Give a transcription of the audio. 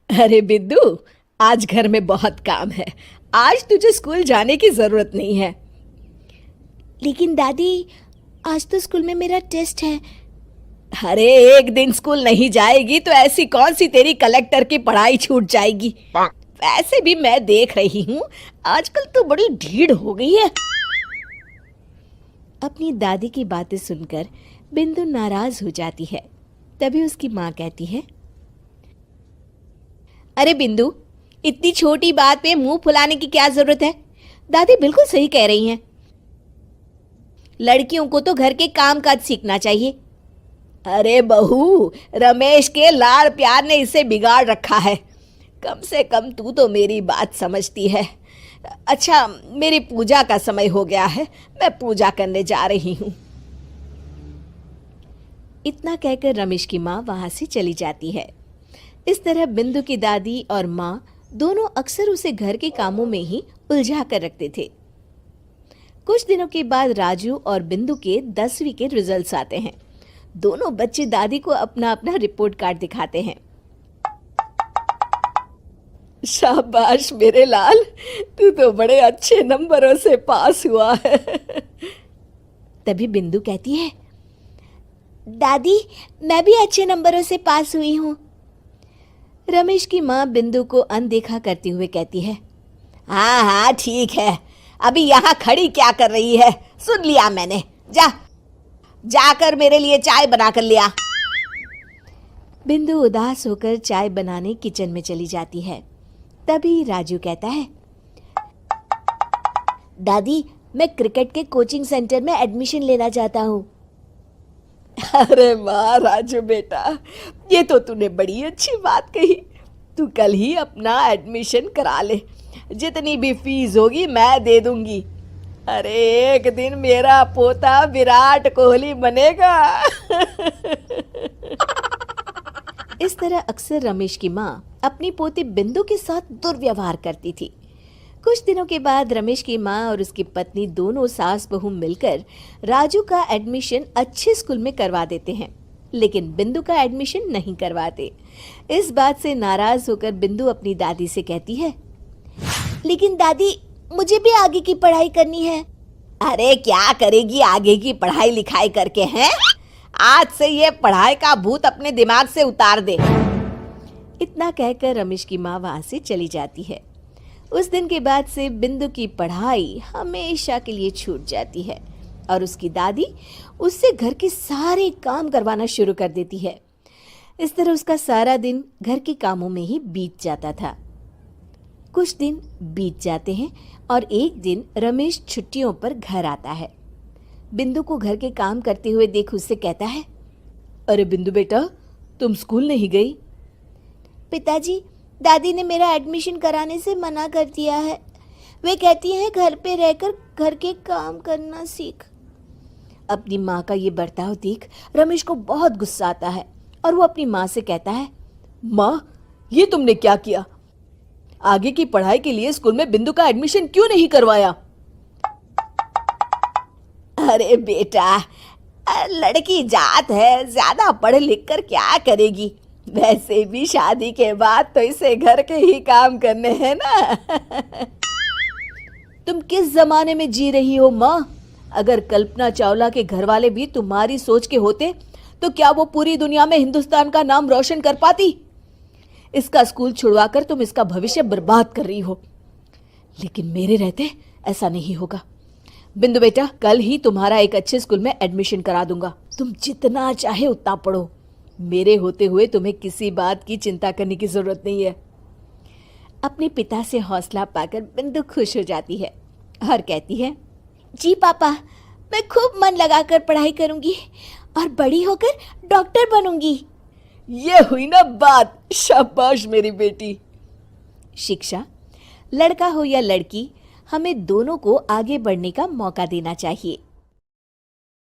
अरे बिद्दू, आज घर में बहुत काम है। आज तुझे स्कूल जाने की जरूरत नहीं है। लेकिन दादी, आज तो स्कूल में मेरा टेस्ट है। अरे एक दिन स्कूल नहीं जाएगी तो ऐसी कौन सी तेरी कलेक्टर की पढ़ाई छूट जाएगी। वैसे भी मैं देख रही हूँ आजकल तो बड़ी ढीठ हो गई है। अपनी दादी की बातें सुनकर बिंदु नाराज हो जाती है। तभी उसकी माँ कहती है, अरे बिंदु, इतनी छोटी बात पे मुंह फुलाने की क्या जरूरत है। दादी बिल्कुल सही कह रही हैं। लड़कियों को तो घर के काम काज सीखना चाहिए। अरे बहू, रमेश के लाड़ प्यार ने इसे बिगाड़ रखा है। कम से कम तू तो मेरी बात समझती है। अच्छा, मेरी पूजा का समय हो गया है, मैं पूजा करने जा रही हूँ। इतना कहकर रमेश की माँ वहां से चली जाती है। इस तरह बिंदु की दादी और माँ दोनों अक्सर उसे घर के कामों में ही उलझा कर रखते थे। कुछ दिनों के बाद राजू और बिंदु के 10वीं के रिजल्ट्स आते हैं। दोनों बच्चे दादी को अपना अपना रिपोर्ट कार्ड दिखाते हैं। शाबाश मेरे लाल, तू तो बड़े अच्छे नंबरों से पास हुआ है। तभी बिंदु कहती है, दादी मैं भी अच्छे नंबरों से पास हुई हूँ। रमेश की माँ बिंदु को अनदेखा करते हुए कहती है, हाँ हाँ ठीक है, अभी यहाँ खड़ी क्या कर रही है, सुन लिया मैंने। जाकर मेरे लिए चाय बना कर लिया। बिंदु उदास होकर चाय बनाने किचन में चली जाती है। तभी राजू कहता है, दादी मैं क्रिकेट के कोचिंग सेंटर में एडमिशन लेना चाहता हूँ। अरे वाह राजू बेटा, ये तो तूने बड़ी अच्छी बात कही। तू कल ही अपना एडमिशन करा ले, जितनी भी फीस होगी मैं दे दूंगी। अरे एक दिन मेरा पोता विराट कोहली बनेगा। इस तरह अक्सर रमेश की माँ अपनी पोती बिंदु के साथ दुर्व्यवहार करती थी। कुछ दिनों के बाद रमेश की माँ और उसकी पत्नी दोनों सास बहू मिलकर राजू का एडमिशन अच्छे स्कूल में करवा देते हैं, लेकिन बिंदु का एडमिशन नहीं करवाते। इस बात से नाराज होकर बिंदु अपनी दादी से कहती है, लेकिन दादी मुझे भी आगे की पढ़ाई करनी है। अरे क्या करेगी आगे की पढ़ाई लिखाई करके हैं? आज से ये पढ़ाई का भूत अपने दिमाग से उतार दे। इतना कहकर रमेश की माँ वहां से चली जाती है। उस दिन के बाद से बिंदु की पढ़ाई हमेशा के लिए छूट जाती है और उसकी दादी उससे घर के सारे काम करवाना शुरू कर देती है। इस तरह उसका सारा दिन घर के कामों में ही बीत जाता था। कुछ दिन बीत जाते हैं और एक दिन रमेश छुट्टियों पर घर आता है। बिंदु को घर के काम करते हुए देख उससे कहता है, अरे बिंदु बेटा, तुम स्कूल नहीं गई? पिताजी, दादी ने मेरा एडमिशन कराने से मना कर दिया है। वे कहती हैं घर पे रहकर घर के काम करना सीख। अपनी माँ का ये बर्ताव देख रमेश को बहुत गुस्सा आता है और वो अपनी माँ से कहता है, माँ ये तुमने क्या किया? आगे की पढ़ाई के लिए स्कूल में बिंदु का एडमिशन क्यों नहीं करवाया? अरे बेटा, लड़की जात है, ज्यादा पढ़ लिख कर क्या करेगी? वैसे भी शादी के बाद तो इसे घर के ही काम करने हैं ना। तुम किस जमाने में जी रही हो माँ? अगर कल्पना चावला के घर वाले भी तुम्हारी सोच के होते तो क्या वो पूरी दुनिया में हिंदुस्तान का नाम रोशन कर पाती? इसका स्कूल छुड़वाकर तुम इसका भविष्य बर्बाद कर रही हो, लेकिन मेरे रहते ऐसा नहीं होगा। बिंदु बेटा, कल ही तुम्हारा एक अच्छे स्कूल में एडमिशन करा दूंगा। तुम जितना चाहे उतना पढ़ो, मेरे होते हुए तुम्हें किसी बात की चिंता करने की जरूरत नहीं है। अपने पिता से हौसला पाकर बिंदु खुश हो जाती है और कहती है, जी पापा, मैं खूब मन लगाकर पढ़ाई करूंगी और बड़ी होकर डॉक्टर बनूंगी। ये हुई ना बात, शाबाश मेरी बेटी। शिक्षा, लड़का हो या लड़की, हमें दोनों को आगे बढ़ने का मौका देना चाहिए।